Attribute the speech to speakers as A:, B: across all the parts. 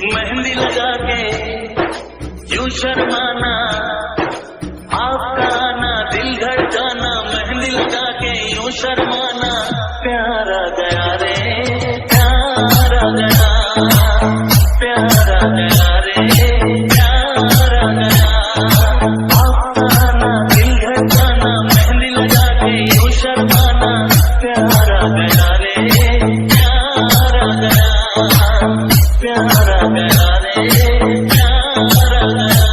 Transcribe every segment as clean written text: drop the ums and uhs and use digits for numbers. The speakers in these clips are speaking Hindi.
A: मेहंदी लगा के यूं शर्माना, आपका आना दिल धड़काना, मेहंदी लगा के यूं शर्माना, प्यारा गया रे प्यारा गया, प्यारा गया रे प्यारा गया, आपका आना दिल धड़काना, मेहंदी लगा के यूं शर्माना, प्यारा गया रे प्यारा गया, प्यारा गया रे प्यारा गया।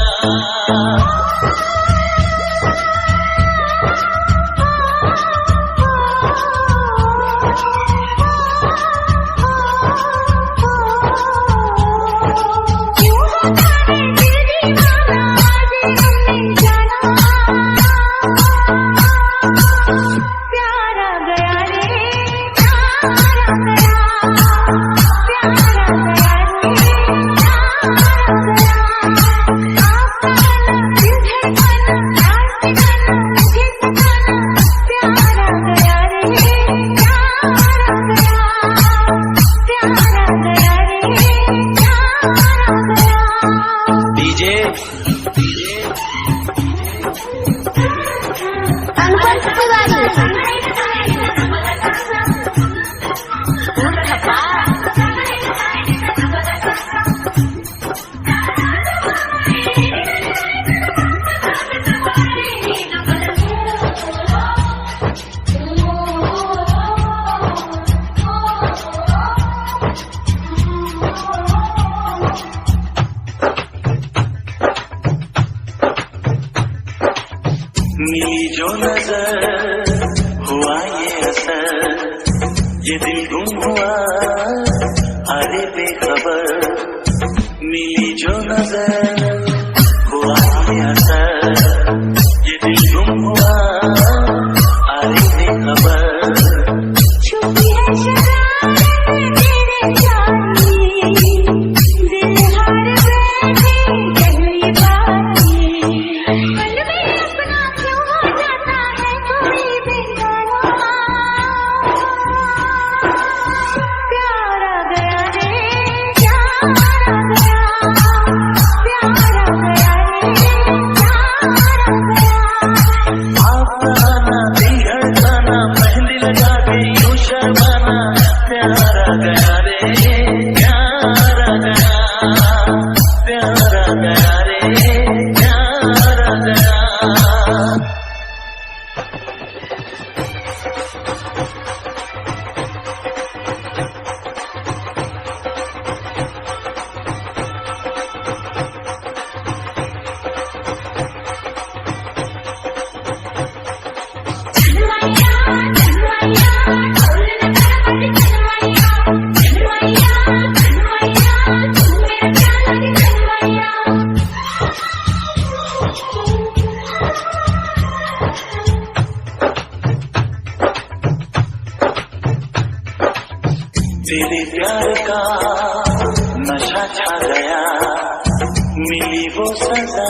A: मिली जो नजर हुआ ये असर, ये दिल गुम हुआ अरे बेखबर, मिली जो नजर हुआ ये असर, ये दिल गुम हुआ अरे बेखबर, छुपी है शरारत तेरे जानी, दिल हार बैठे गहरी बानी, मन में अपना क्यों हो जाता है कोई बेगाना, प्यारा गया रे प्यारा गया, प्यारा गया रे प्यारा गया, आपका आना दिल धड़काना, मेहंदी लगा के यूं शर्माना, प्यारा गया रे प्यारा गया, प्यारा गया रे प्यारा गया। तेरे प्यार का नशा छा गया, मिली वो सजा